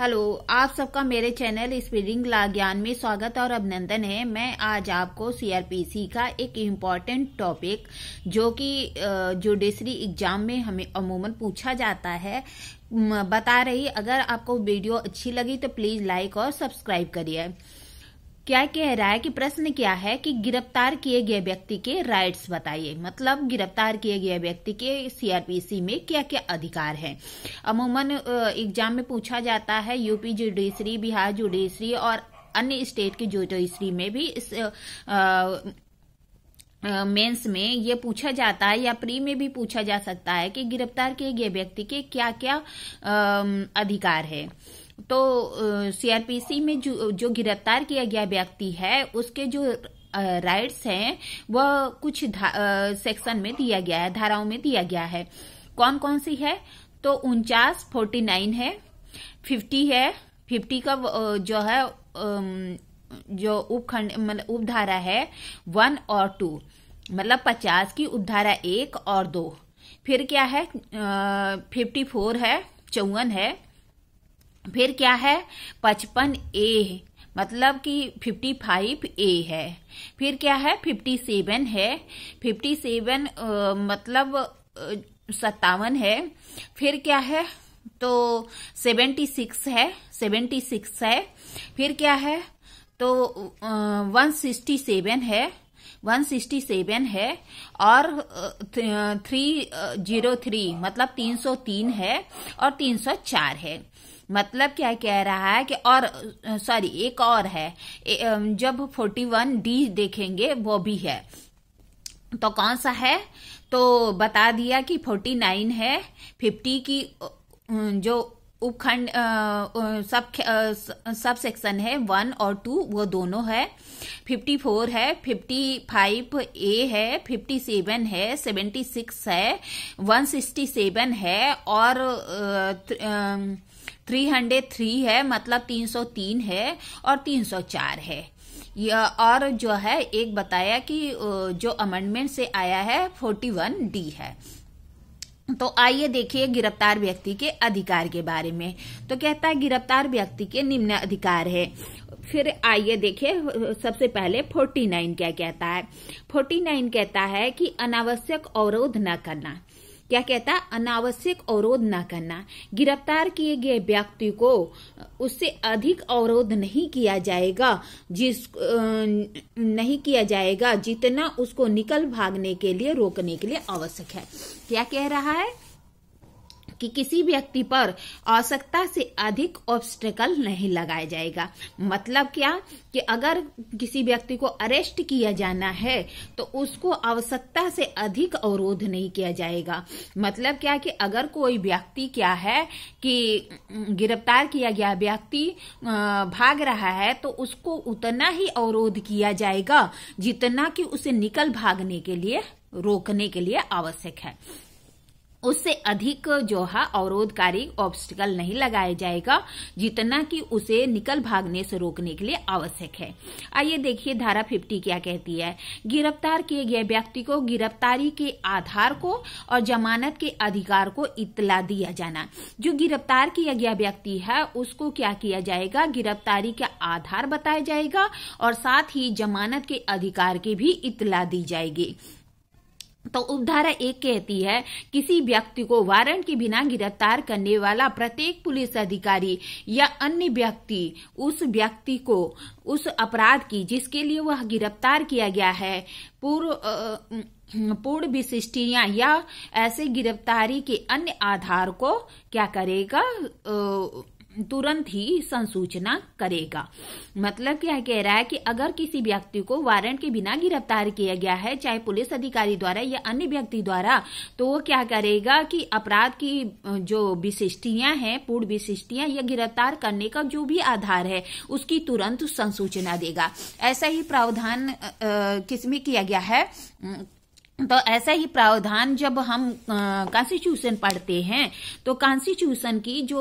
Hello, आप सबका मेरे चैनल स्पीडिंग ला ज्ञान में स्वागत और अभिनंदन है। मैं आज आपको सीआरपीसी का एक इम्पॉर्टेंट टॉपिक जो कि जुडिशरी एग्जाम में हमें अमूमन पूछा जाता है बता रही। अगर आपको वीडियो अच्छी लगी तो प्लीज लाइक और सब्सक्राइब करिए। क्या कह रहा है कि प्रश्न क्या है कि गिरफ्तार किए गए व्यक्ति के राइट्स बताइए। मतलब गिरफ्तार किए गए व्यक्ति के सीआरपीसी में क्या क्या अधिकार हैं। अमूमन एग्जाम में पूछा जाता है। यूपी जुडिशरी, बिहार जुडिशरी और अन्य स्टेट की जुडिशरी में भी इस मेंस में ये पूछा जाता है या प्री में भी पूछा जा सकता है कि गिरफ्तार किए गए व्यक्ति के क्या क्या अधिकार है। तो सीआरपीसी में जो गिरफ्तार किया गया व्यक्ति है उसके जो राइट्स हैं वह कुछ सेक्शन में दिया गया है, धाराओं में दिया गया है। कौन कौन सी है? तो 49, 49 है, 50 है। 50 का जो है जो उपखंड मतलब उपधारा है 1 और 2, मतलब 50 की उपधारा 1 और 2। फिर क्या है? 54 है, 54 है। फिर क्या है? 55A, मतलब कि 55A है। फिर क्या है? 57 है, 57 मतलब 57 है। फिर क्या है? तो 76 है, 76 है। फिर क्या है? तो 167 है, 167 है। और 303 मतलब 303 है और 304 है। मतलब क्या कह रहा है कि और सॉरी एक और है, जब 41D देखेंगे वो भी है। तो कौन सा है? तो बता दिया कि 49 है। 50 की जो उपखंड सब सेक्शन है 1 और 2 वो दोनों है। 54 है, 55A है, 57 है, 76 है, 167 है और 303 है, मतलब 303 है और 304 है। और जो है एक बताया कि जो अमेंडमेंट से आया है 41D है। तो आइए देखिए गिरफ्तार व्यक्ति के अधिकार के बारे में। तो कहता है गिरफ्तार व्यक्ति के निम्न अधिकार है। फिर आइए देखिए सबसे पहले 49 क्या कहता है। 49 कहता है कि अनावश्यक अवरोध न करना। क्या कहता है? अनावश्यक अवरोध न करना। गिरफ्तार किए गए व्यक्ति को उससे अधिक अवरोध नहीं किया जाएगा नहीं किया जाएगा जितना उसको निकल भागने के लिए रोकने के लिए आवश्यक है। क्या कह रहा है कि किसी व्यक्ति पर आवश्यकता से अधिक ऑब्स्टेकल नहीं लगाया जाएगा। मतलब क्या कि अगर किसी व्यक्ति को अरेस्ट किया जाना है तो उसको आवश्यकता से अधिक अवरोध नहीं किया जाएगा। मतलब क्या कि अगर कोई व्यक्ति क्या है कि गिरफ्तार किया गया व्यक्ति भाग रहा है तो उसको उतना ही अवरोध किया जाएगा जितना कि उसे निकल भागने के लिए रोकने के लिए आवश्यक है। उससे अधिक जो है अवरोधकारी ऑब्स्टिकल नहीं लगाया जाएगा जितना कि उसे निकल भागने से रोकने के लिए आवश्यक है। आइए देखिए धारा 50 क्या कहती है। गिरफ्तार किए गए व्यक्ति को गिरफ्तारी के आधार को और जमानत के अधिकार को इत्तला दिया जाना। जो गिरफ्तार किया गया व्यक्ति है उसको क्या किया जाएगा? गिरफ्तारी का आधार बताया जाएगा और साथ ही जमानत के अधिकार की भी इत्तला दी जाएगी। तो उपधारा 1 कहती है किसी व्यक्ति को वारंट के बिना गिरफ्तार करने वाला प्रत्येक पुलिस अधिकारी या अन्य व्यक्ति उस व्यक्ति को उस अपराध की जिसके लिए वह गिरफ्तार किया गया है पूर्ण विशिष्टियां या ऐसे गिरफ्तारी के अन्य आधार को क्या करेगा? तुरंत ही संसूचना करेगा। मतलब क्या कह रहा है कि अगर किसी व्यक्ति को वारंट के बिना गिरफ्तार किया गया है चाहे पुलिस अधिकारी द्वारा या अन्य व्यक्ति द्वारा, तो वो क्या करेगा कि अपराध की जो विशिष्टियां हैं, पूर्ण विशिष्टियां या गिरफ्तार करने का जो भी आधार है उसकी तुरंत संसूचना देगा। ऐसा ही प्रावधान किसमें किया गया है? तो ऐसा ही प्रावधान जब हम कॉन्स्टिट्यूशन पढ़ते हैं तो कॉन्स्टिट्यूशन की जो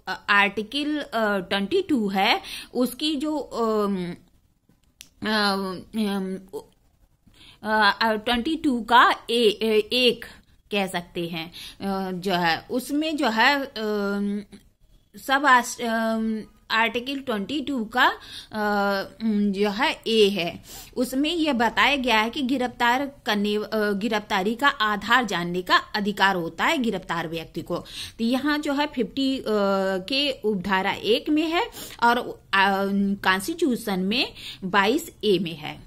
आर्टिकल 22 है उसकी जो 22 का एक कह सकते हैं जो है उसमें जो है सब आर्टिकल 22 का जो है ए है, उसमें यह बताया गया है कि गिरफ्तारी का आधार जानने का अधिकार होता है गिरफ्तार व्यक्ति को। तो यहाँ जो है 50 के उपधारा 1 में है और कॉन्स्टिट्यूशन में 22A में है।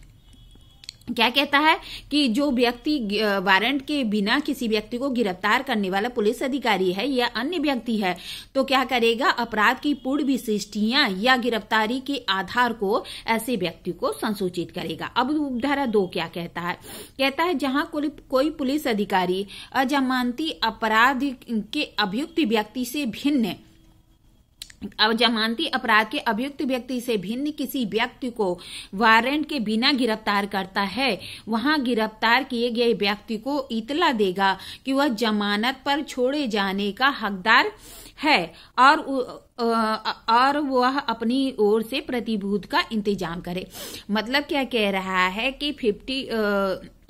क्या कहता है कि जो व्यक्ति वारंट के बिना किसी व्यक्ति को गिरफ्तार करने वाला पुलिस अधिकारी है या अन्य व्यक्ति है तो क्या करेगा, अपराध की पूर्ण विशिष्टियां या गिरफ्तारी के आधार को ऐसे व्यक्ति को संसूचित करेगा। अब उपधारा 2 क्या कहता है, कहता है जहां कोई पुलिस अधिकारी अजमानती अपराध के अभियुक्त व्यक्ति से भिन्न जमानती अपराध के अभियुक्त व्यक्ति से भिन्न किसी व्यक्ति को वारंट के बिना गिरफ्तार करता है, वहां गिरफ्तार किए गए व्यक्ति को इतला देगा कि वह जमानत पर छोड़े जाने का हकदार है और वह अपनी ओर से प्रतिभूत का इंतजाम करे। मतलब क्या कह रहा है कि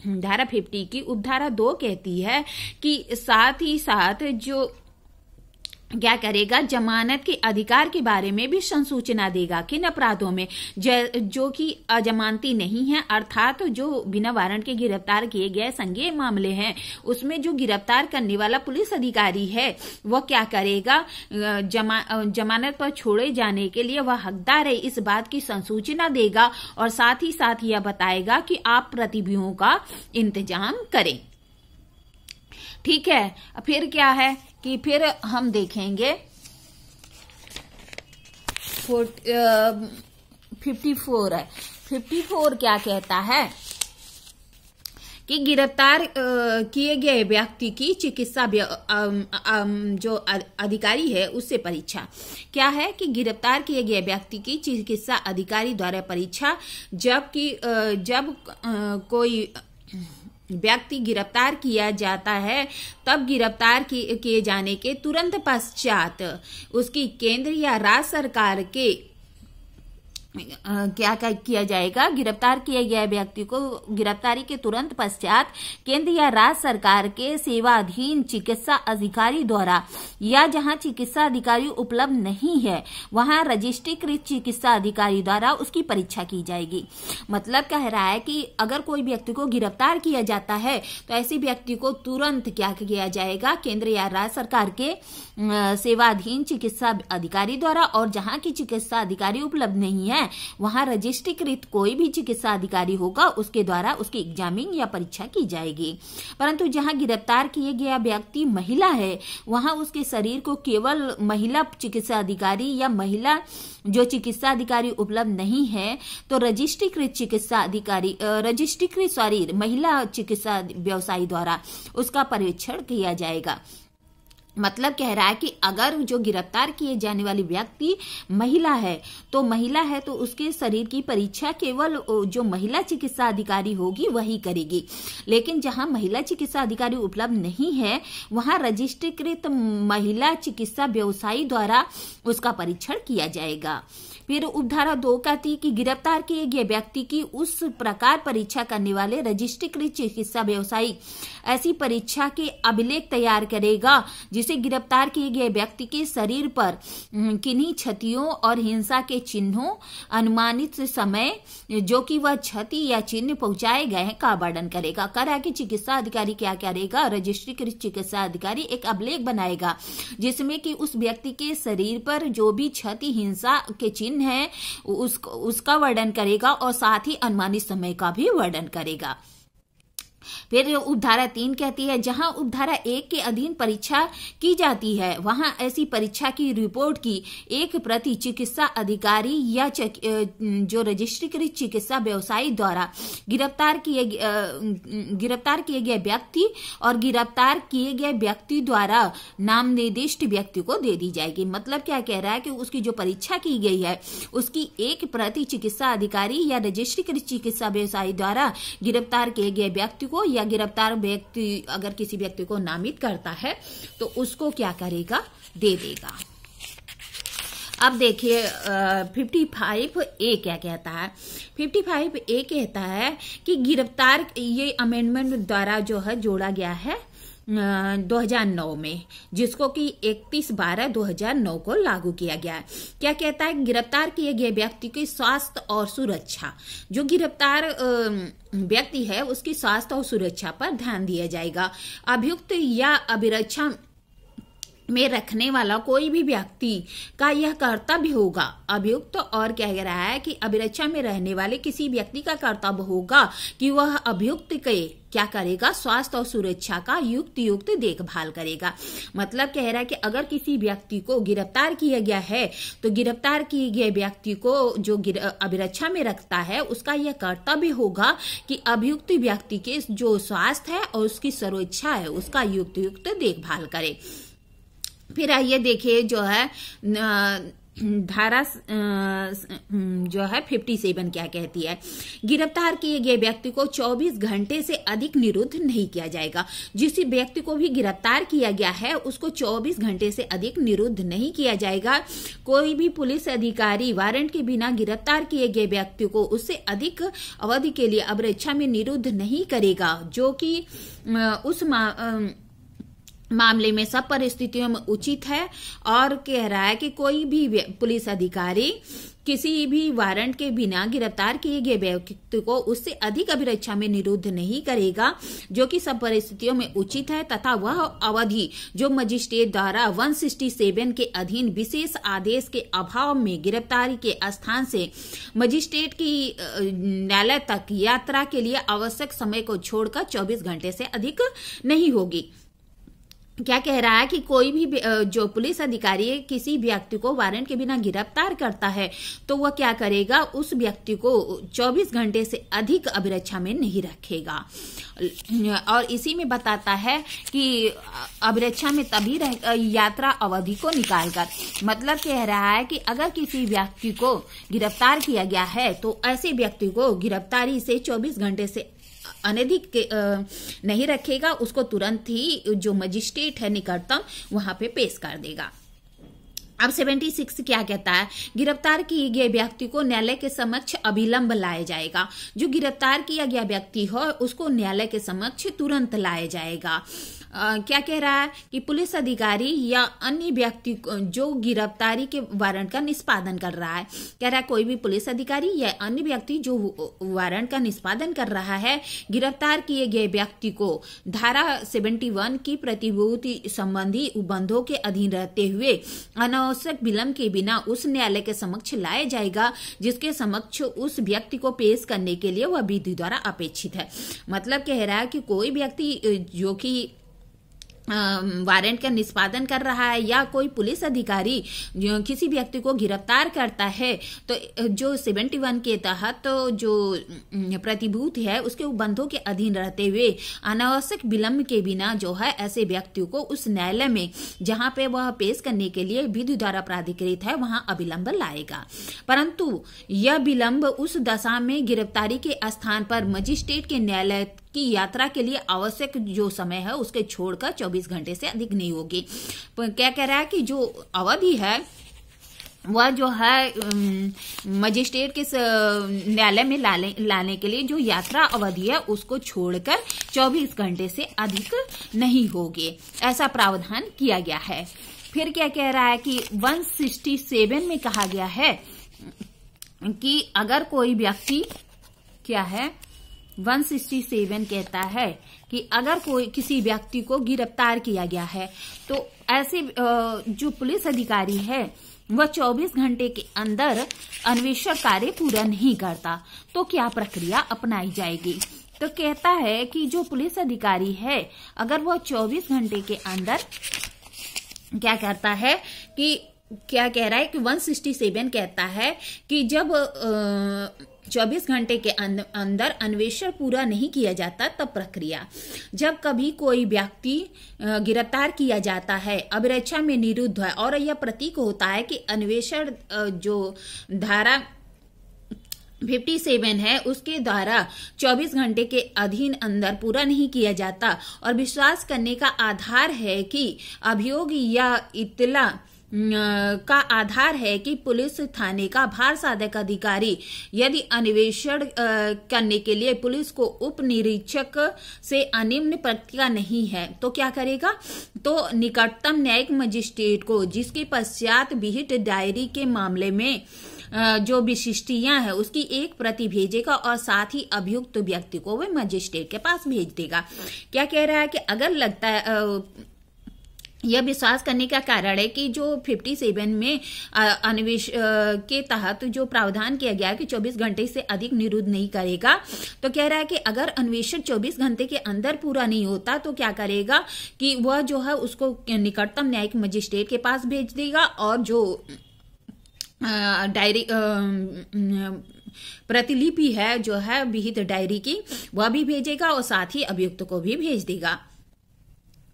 धारा 50 की उपधारा 2 कहती है कि साथ ही साथ जो क्या करेगा, जमानत के अधिकार के बारे में भी संसूचना देगा। किन अपराधों में जो कि अजमानती नहीं है, अर्थात जो बिना वारंट के गिरफ्तार किए गए संज्ञेय मामले हैं, उसमें जो गिरफ्तार करने वाला पुलिस अधिकारी है वह क्या करेगा, जमानत पर छोड़े जाने के लिए वह हकदार है, इस बात की संसूचना देगा और साथ ही साथ यह बताएगा कि आप प्रतिभूतियों का इंतजाम करें। ठीक है, फिर क्या है कि फिर हम देखेंगे 54 है। 54 क्या कहता है कि गिरफ्तार किए गए व्यक्ति की चिकित्सा जो अधिकारी है उससे परीक्षा। क्या है कि गिरफ्तार किए गए व्यक्ति की चिकित्सा अधिकारी द्वारा परीक्षा, जब कोई व्यक्ति गिरफ्तार किया जाता है तब गिरफ्तार किए जाने के तुरंत पश्चात उसकी केंद्र या राज्य सरकार के क्या किया जाएगा, गिरफ्तार किए गए व्यक्ति को गिरफ्तारी के तुरंत पश्चात केंद्र या राज्य सरकार के सेवाधीन चिकित्सा अधिकारी द्वारा या जहां चिकित्सा अधिकारी उपलब्ध नहीं है वहां रजिस्ट्रीकृत चिकित्सा अधिकारी द्वारा उसकी परीक्षा की जाएगी। मतलब कह रहा है कि अगर कोई व्यक्ति को गिरफ्तार किया जाता है तो ऐसे व्यक्ति को तुरंत क्या किया जाएगा, केंद्र या राज्य सरकार के सेवाधीन चिकित्सा अधिकारी द्वारा, और जहां की चिकित्सा अधिकारी उपलब्ध नहीं है वहां रजिस्ट्रीकृत कोई भी चिकित्सा अधिकारी होगा उसके द्वारा उसकी एग्जामिंग या परीक्षा की जाएगी। परंतु जहां गिरफ्तार किए गया व्यक्ति महिला है वहां उसके शरीर को केवल महिला चिकित्सा अधिकारी या महिला जो चिकित्सा अधिकारी उपलब्ध नहीं है तो रजिस्ट्रीकृत महिला चिकित्सा व्यवसायी द्वारा उसका परीक्षण किया जाएगा। मतलब कह रहा है कि अगर जो गिरफ्तार किए जाने वाली व्यक्ति महिला है तो उसके शरीर की परीक्षा केवल जो महिला चिकित्सा अधिकारी होगी वही करेगी। लेकिन जहां महिला चिकित्सा अधिकारी उपलब्ध नहीं है वहां रजिस्ट्रीकृत महिला चिकित्सा व्यवसायी द्वारा उसका परीक्षण किया जाएगा। फिर उपधारा 2 कहती कि गिरफ्तार किए गए व्यक्ति की उस प्रकार परीक्षा करने वाले रजिस्ट्रीकृत चिकित्सा व्यवसायी ऐसी परीक्षा के अभिलेख तैयार करेगा जिसे गिरफ्तार किए गए व्यक्ति के शरीर पर किन्हीं क्षतियों और हिंसा के चिन्हों अनुमानित समय जो कि वह क्षति या चिन्ह पहुंचाए गए हैं का वर्णन करेगा। करा कि चिकित्सा अधिकारी क्या करेगा, रजिस्ट्रीकृत चिकित्सा अधिकारी एक अभिलेख बनाएगा जिसमें कि उस व्यक्ति के शरीर पर जो भी क्षति हिंसा के चिन्ह है उसका वर्णन करेगा और साथ ही अनुमानित समय का भी वर्णन करेगा। फिर उपधारा 3 कहती है जहां उपधारा 1 के अधीन परीक्षा की जाती है वहां ऐसी परीक्षा की रिपोर्ट की एक प्रति चिकित्सा अधिकारी या जो रजिस्ट्रीकृत चिकित्सा व्यवसायी द्वारा गिरफ्तार किए गए व्यक्ति और गिरफ्तार किए गए व्यक्ति द्वारा नाम निर्दिष्ट व्यक्ति को दे दी जाएगी। मतलब क्या कह रहा है कि उसकी जो परीक्षा की गई है उसकी एक प्रति चिकित्सा अधिकारी या रजिस्ट्रीकृत चिकित्सा व्यवसायी द्वारा गिरफ्तार किए गए व्यक्ति को या गिरफ्तार व्यक्ति अगर किसी व्यक्ति को नामित करता है तो उसको क्या करेगा, दे देगा। अब देखिए 55A क्या कहता है। 55A कहता है कि गिरफ्तार, ये अमेंडमेंट द्वारा जो है जोड़ा गया है 2009 में, जिसको कि 31/12/2009 को लागू किया गया है। क्या कहता है? गिरफ्तार किए गए व्यक्ति के स्वास्थ्य और सुरक्षा, जो गिरफ्तार व्यक्ति है उसकी स्वास्थ्य और सुरक्षा पर ध्यान दिया जाएगा। अभियुक्त या अभिरक्षा में रखने वाला कोई भी व्यक्ति का यह कर्तव्य होगा, अभियुक्त और क्या कह रहा है कि अभिरक्षा में रहने वाले किसी व्यक्ति का कर्तव्य होगा कि वह अभियुक्त के क्या करेगा? स्वास्थ्य और सुरक्षा का युक्त देखभाल करेगा। मतलब कह रहा है कि अगर किसी व्यक्ति को गिरफ्तार किया गया है तो गिरफ्तार किए गए व्यक्ति को जो अभिरक्षा में रखता है उसका यह कर्तव्य होगा कि अभियुक्त व्यक्ति के जो स्वास्थ्य है और उसकी सुरक्षा है उसका युक्त देखभाल करे। फिर आइए देखिए जो है धारा जो है 57 क्या कहती है? गिरफ्तार किए गए व्यक्ति को 24 घंटे से अधिक निरुद्ध नहीं किया जाएगा। जिस व्यक्ति को भी गिरफ्तार किया गया है उसको 24 घंटे से अधिक निरुद्ध नहीं किया जाएगा। कोई भी पुलिस अधिकारी वारंट के बिना गिरफ्तार किए गए व्यक्ति को उससे अधिक अवधि के लिए अभिरक्षा में निरुद्ध नहीं करेगा, जो कि उस मामले में सब परिस्थितियों में उचित है। और कह रहा है कि कोई भी पुलिस अधिकारी किसी भी वारंट के बिना गिरफ्तार किए गए व्यक्ति को उससे अधिक अभिरक्षा में निरुद्ध नहीं करेगा, जो कि सब परिस्थितियों में उचित है, तथा वह अवधि जो मजिस्ट्रेट द्वारा 167 के अधीन विशेष आदेश के अभाव में गिरफ्तारी के स्थान से मजिस्ट्रेट की न्यायालय तक यात्रा के लिए आवश्यक समय को छोड़कर 24 घंटे से अधिक नहीं होगी। क्या कह रहा है कि कोई भी जो पुलिस अधिकारी किसी व्यक्ति को वारंट के बिना गिरफ्तार करता है तो वह क्या करेगा? उस व्यक्ति को 24 घंटे से अधिक अभिरक्षा में नहीं रखेगा। और इसी में बताता है कि अभिरक्षा में तभी यात्रा अवधि को निकालकर, मतलब कह रहा है कि अगर किसी व्यक्ति को गिरफ्तार किया गया है तो ऐसे व्यक्ति को गिरफ्तारी से 24 घंटे से अनधिक नहीं रखेगा, उसको तुरंत ही जो मजिस्ट्रेट है निकटतम वहां पे पेश कर देगा। अब 76 क्या कहता है? गिरफ्तार किए गए व्यक्ति को न्यायालय के समक्ष अविलंब लाया जाएगा। जो गिरफ्तार किया गया व्यक्ति हो उसको न्यायालय के समक्ष तुरंत लाया जाएगा। क्या कह रहा है कि पुलिस अधिकारी या अन्य व्यक्ति जो गिरफ्तारी के वारंट का निष्पादन कर रहा है, कह रहा है कोई भी पुलिस अधिकारी या अन्य व्यक्ति जो वारंट का निष्पादन कर रहा है, गिरफ्तार किए गए व्यक्ति को धारा 71 की प्रतिभूति संबंधी उपबंधों के अधीन रहते हुए अनावश्यक विलंब के बिना उस न्यायालय के समक्ष लाया जाएगा जिसके समक्ष उस व्यक्ति को पेश करने के लिए वह विधि द्वारा अपेक्षित है। मतलब कह रहा है कि कोई व्यक्ति जो कि वारंट का निष्पादन कर रहा है या कोई पुलिस अधिकारी जो किसी व्यक्ति को गिरफ्तार करता है तो जो 71 के तहत तो जो प्रतिभूति है उसके उपबंधों के अधीन रहते हुए अनावश्यक विलंब के बिना जो है ऐसे व्यक्ति को उस न्यायालय में जहां पे वह पेश करने के लिए विधि द्वारा प्राधिकृत है वहां अविलंब लाएगा। परंतु यह विलंब उस दशा में गिरफ्तारी के स्थान पर मजिस्ट्रेट के न्यायालय की यात्रा के लिए आवश्यक जो समय है उसके छोड़कर 24 घंटे से अधिक नहीं होगी। क्या कह रहा है कि जो अवधि है वह जो है मजिस्ट्रेट के न्यायालय में लाने के लिए जो यात्रा अवधि है उसको छोड़कर 24 घंटे से अधिक नहीं होगी, ऐसा प्रावधान किया गया है। फिर क्या कह रहा है कि 167 में कहा गया है कि अगर कोई व्यक्ति क्या है 167 कहता है कि अगर कोई किसी व्यक्ति को गिरफ्तार किया गया है तो ऐसे जो पुलिस अधिकारी है वह 24 घंटे के अंदर अन्वेषण कार्य पूरा नहीं करता तो क्या प्रक्रिया अपनाई जाएगी? तो कहता है कि जो पुलिस अधिकारी है अगर वह 24 घंटे के अंदर क्या करता है कि क्या कह रहा है कि 167 कहता है कि जब 24 घंटे के अंदर अन्वेषण पूरा नहीं किया जाता तब प्रक्रिया, जब कभी कोई व्यक्ति गिरफ्तार किया जाता है अभिरक्षा में निरुद्ध है और यह प्रतीक होता है कि अन्वेषण जो धारा 57 है उसके द्वारा 24 घंटे के अधीन अंदर पूरा नहीं किया जाता और विश्वास करने का आधार है कि अभियोग या इत्तला का आधार है कि पुलिस थाने का भार साधक अधिकारी यदि अन्वेषण करने के लिए पुलिस को उप निरीक्षक से अनिम्न प्रतिज्ञा नहीं है तो क्या करेगा, तो निकटतम न्यायिक मजिस्ट्रेट को, जिसके पश्चात विहित डायरी के मामले में जो विशिष्टियां है उसकी एक प्रति भेजेगा और साथ ही अभियुक्त व्यक्ति को वह मजिस्ट्रेट के पास भेज देगा। क्या कह रहा है कि अगर लगता है यह विश्वास करने का कारण है कि जो 57 में अन्वेष के तहत जो प्रावधान किया गया है कि 24 घंटे से अधिक निरुद्ध नहीं करेगा, तो कह रहा है कि अगर अन्वेषण 24 घंटे के अंदर पूरा नहीं होता तो क्या करेगा कि वह जो है उसको निकटतम न्यायिक मजिस्ट्रेट के पास भेज देगा और जो डायरी प्रतिलिपि है जो है विहित डायरी की वह भी भेजेगा और साथ ही अभियुक्त को भी भेज देगा।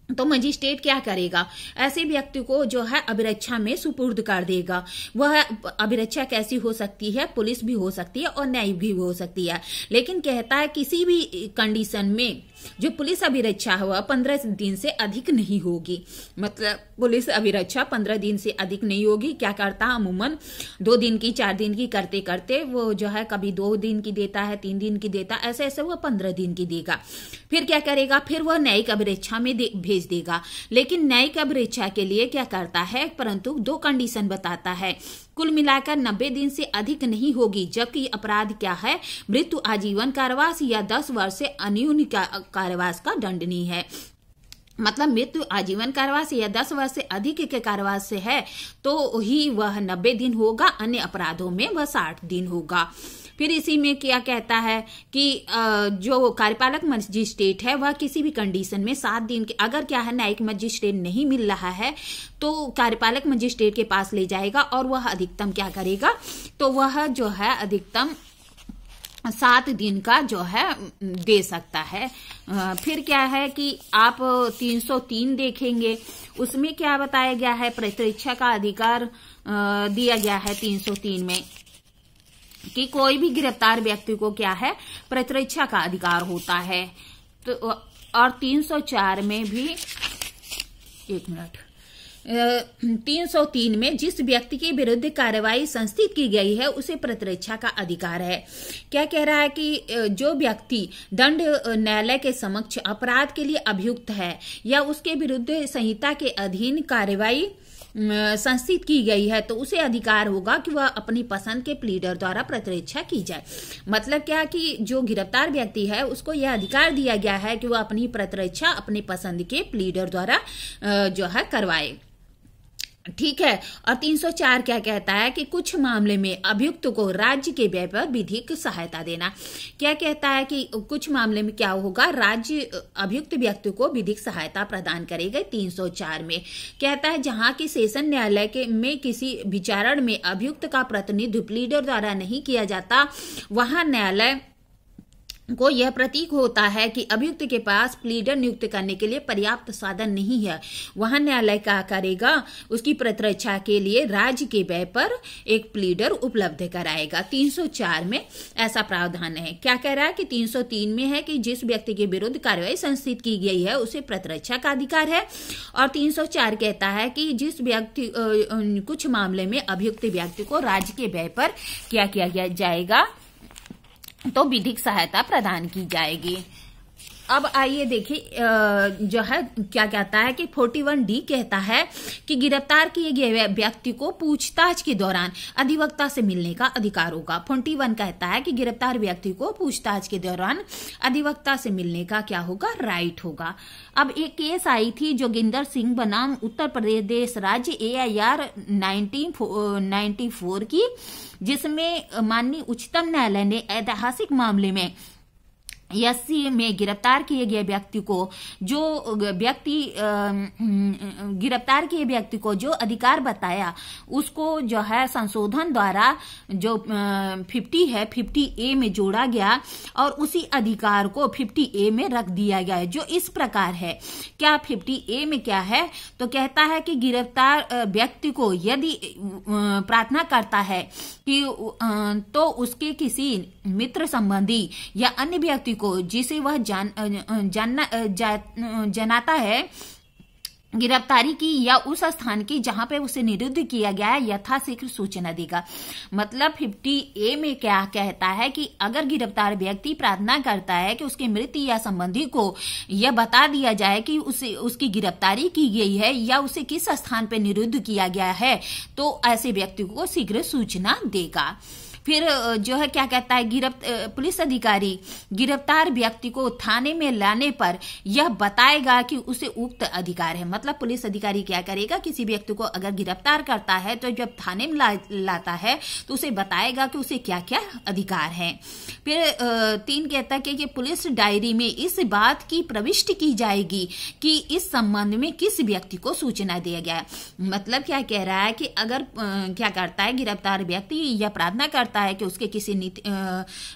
तो मजिस्ट्रेट क्या करेगा, ऐसे व्यक्ति को जो है अभिरक्षा में सुपुर्द कर देगा। वह अभिरक्षा कैसी हो सकती है, पुलिस भी हो सकती है और न्यायिक भी हो सकती है, लेकिन कहता है किसी भी कंडीशन में जो पुलिस अभिरक्षा हुआ 15 दिन से अधिक नहीं होगी। मतलब पुलिस अभिरक्षा 15 दिन से अधिक नहीं होगी। क्या करता है, अमूमन 2 दिन की 4 दिन की करते करते वो जो है कभी 2 दिन की देता है, 3 दिन की देता है, ऐसे ऐसे वो 15 दिन की देगा। फिर क्या करेगा, फिर वह न्यायिक अभिरक्षा में भेज देगा। लेकिन न्यायिक अभिरक्षा के लिए क्या करता है, परंतु 2 कंडीशन बताता है। कुल मिलाकर 90 दिन से अधिक नहीं होगी, जबकि अपराध क्या है, मृत्यु, आजीवन कारावास या 10 वर्ष से अन्यून कारावास का दंडनीय है। मतलब मृत्यु, आजीवन कारावास या 10 वर्ष से अधिक के कारावास से है तो ही वह 90 दिन होगा, अन्य अपराधों में वह 60 दिन होगा। फिर इसी में क्या कहता है कि जो कार्यपालक मजिस्ट्रेट है वह किसी भी कंडीशन में 7 दिन के, अगर क्या है न्यायिक मजिस्ट्रेट नहीं मिल रहा है तो कार्यपालक मजिस्ट्रेट के पास ले जाएगा और वह अधिकतम क्या करेगा, तो वह जो है अधिकतम 7 दिन का जो है दे सकता है। फिर क्या है कि आप 303 देखेंगे, उसमें क्या बताया गया है, प्रतिरक्षा का अधिकार दिया गया है 303 में कि कोई भी गिरफ्तार व्यक्ति को क्या है, प्रतिरक्षा का अधिकार होता है। तो और 304 में भी 303 में जिस व्यक्ति के विरुद्ध कार्रवाई संस्थित की गई है उसे प्रतिरक्षा का अधिकार है। क्या कह रहा है कि जो व्यक्ति दंड न्यायालय के समक्ष अपराध के लिए अभियुक्त है या उसके विरुद्ध संहिता के अधीन कार्रवाई संस्थित की गई है तो उसे अधिकार होगा कि वह अपनी पसंद के प्लीडर द्वारा प्रतिरक्षा की जाए। मतलब क्या कि जो गिरफ्तार व्यक्ति है उसको यह अधिकार दिया गया है कि वह अपनी प्रतिरक्षा अपनी पसंद के प्लीडर द्वारा जो है करवाए। ठीक है। और 304 क्या कहता है कि कुछ मामले में अभियुक्त को राज्य के व्यय पर विधिक सहायता देना। क्या कहता है कि कुछ मामले में क्या होगा, राज्य अभियुक्त व्यक्ति को विधिक सहायता प्रदान करेगा। 304 में कहता है जहां की सेशन न्यायालय के में किसी विचारण में अभियुक्त का प्रतिनिधित्व प्लीडर द्वारा नहीं किया जाता, वहां न्यायालय को यह प्रतीक होता है कि अभियुक्त के पास प्लीडर नियुक्त करने के लिए पर्याप्त साधन नहीं है, वहां न्यायालय क्या करेगा, उसकी प्रतिरक्षा के लिए राज्य के व्यय पर एक प्लीडर उपलब्ध कराएगा। 304 में ऐसा प्रावधान है। क्या कह रहा है कि 303 में है कि जिस व्यक्ति के विरुद्ध कार्रवाई संस्थित की गई है उसे प्रतिरक्षा का अधिकार है। और 304 कहता है कि जिस व्यक्ति कुछ मामले में अभियुक्त व्यक्ति को राज्य के व्यय पर क्या किया जाएगा, तो विधिक सहायता प्रदान की जाएगी। अब आइए देखिए जो है क्या कहता है कि 41D कहता है कि गिरफ्तार किए गए व्यक्ति को पूछताछ के दौरान अधिवक्ता से मिलने का अधिकार होगा। 41 कहता है कि गिरफ्तार व्यक्ति को पूछताछ के दौरान अधिवक्ता से मिलने का क्या होगा, राइट होगा। अब एक केस आई थी जोगिंदर सिंह बनाम उत्तर प्रदेश राज्य AIR 1994 की, जिसमें माननीय उच्चतम न्यायालय ने ऐतिहासिक मामले में SC में गिरफ्तार किए गए व्यक्ति को गिरफ्तार किए व्यक्ति को जो अधिकार बताया उसको जो है संशोधन द्वारा जो 50 है 50A में जोड़ा गया और उसी अधिकार को 50A में रख दिया गया है, जो इस प्रकार है। क्या 50A में क्या है, तो कहता है कि गिरफ्तार व्यक्ति को यदि प्रार्थना करता है कि तो उसके किसी मित्र संबंधी या अन्य व्यक्ति को जिसे वह जनाता है गिरफ्तारी की या उस स्थान की जहां पे उसे निरुद्ध किया गया है यथाशीघ्र सूचना देगा। मतलब 50A में क्या कहता है कि अगर गिरफ्तार व्यक्ति प्रार्थना करता है कि उसके मृत या संबंधी को यह बता दिया जाए कि उसकी गिरफ्तारी की गई है या उसे किस स्थान पे निरुद्ध किया गया है, तो ऐसे व्यक्ति को शीघ्र सूचना देगा। फिर जो है क्या कहता है, पुलिस अधिकारी गिरफ्तार व्यक्ति को थाने में लाने पर यह बताएगा कि उसे उक्त अधिकार है। मतलब पुलिस अधिकारी क्या करेगा, किसी व्यक्ति को अगर गिरफ्तार करता है तो जब थाने में लाता है तो उसे बताएगा कि उसे क्या क्या अधिकार है। फिर 3 कहता है कि पुलिस डायरी में इस बात की प्रविष्टि की जाएगी कि इस संबंध में किस व्यक्ति को सूचना दिया गया है। मतलब क्या कह रहा है कि अगर क्या करता है गिरफ्तार व्यक्ति या प्रार्थना करता है कि उसके किसी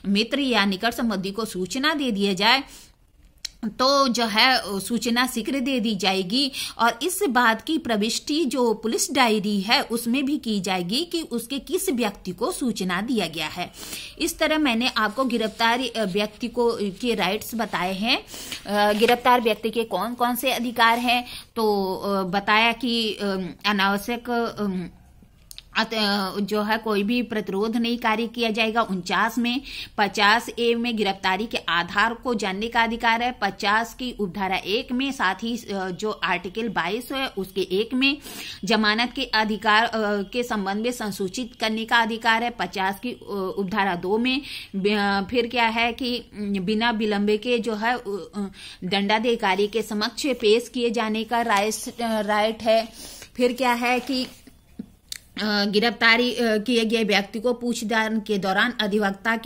मित्र या निकट संबंधी को सूचना दे दिया जाए तो जो है सूचना शीघ्र दे दी जाएगी, और इस बात की प्रविष्टि जो पुलिस डायरी है उसमें भी की जाएगी कि उसके किस व्यक्ति को सूचना दिया गया है। इस तरह मैंने आपको गिरफ्तार व्यक्ति को के राइट्स बताए हैं। गिरफ्तार व्यक्ति के कौन कौन से अधिकार हैं, तो बताया कि अनावश्यक जो है कोई भी प्रतिरोध नहीं कार्य किया जाएगा 49 में। 50A में गिरफ्तारी के आधार को जानने का अधिकार है। 50 की उपधारा 1 में, साथ ही जो आर्टिकल 22 है उसके 1 में जमानत के अधिकार के संबंध में संसूचित करने का अधिकार है। 50 की उपधारा 2 में फिर क्या है कि बिना विलंबे के जो है दंडाधिकारी के समक्ष पेश किए जाने का राइट है। फिर क्या है कि गिरफ्तारी किए गए व्यक्ति को पूछताछ के दौरान अधिवक्ता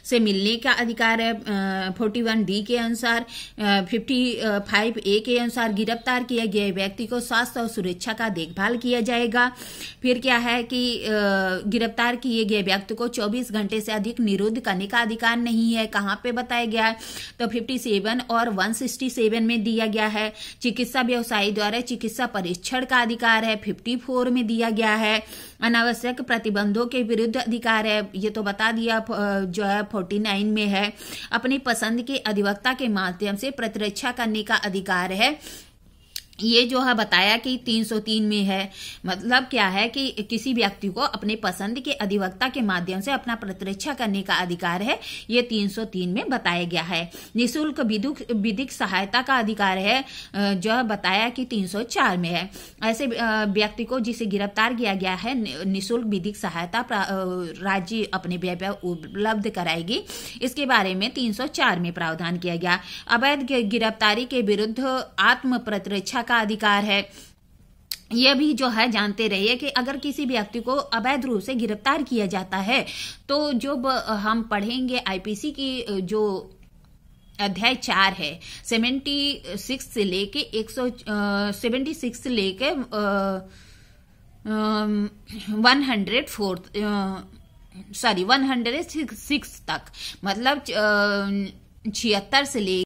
से मिलने का अधिकार है। 41D के अनुसार। 55A के अनुसार गिरफ्तार किए गए व्यक्ति को स्वास्थ्य और सुरक्षा का देखभाल किया जाएगा। फिर क्या है कि गिरफ्तार किए गए व्यक्ति को 24 घंटे से अधिक निरुद्ध करने का अधिकार नहीं है। कहाँ पे बताया गया है, तो 57 और 167 में दिया गया है। चिकित्सा व्यवसायी द्वारा चिकित्सा परीक्षण का अधिकार है, 54 में दिया गया है। अनावश्यक प्रतिबंधों के विरुद्ध अधिकार है, ये तो बता दिया जो है 49 में है। अपनी पसंद के अधिवक्ता के माध्यम से प्रतिरक्षा करने का अधिकार है, ये जो है बताया कि 303 में है। मतलब क्या है कि किसी व्यक्ति को अपने पसंद के अधिवक्ता के माध्यम से अपना प्रतिरक्षा करने का अधिकार है, ये 303 में बताया गया है। निःशुल्क विधिक सहायता का अधिकार है, जो है बताया कि 304 में है। ऐसे व्यक्ति को जिसे गिरफ्तार किया गया है निःशुल्क विधिक सहायता राज्य अपने व्यय पर उपलब्ध कराएगी, इसके बारे में 304 में प्रावधान किया गया। अवैध गिरफ्तारी के विरुद्ध आत्म प्रतिरक्षा का अधिकार है। यह भी जो है जानते रहिए कि अगर किसी व्यक्ति को अवैध रूप से गिरफ्तार किया जाता है तो जो हम पढ़ेंगे आईपीसी की जो अध्याय 4 है 76 से लेके 176 से लेके 106 तक, मतलब 76 से लेके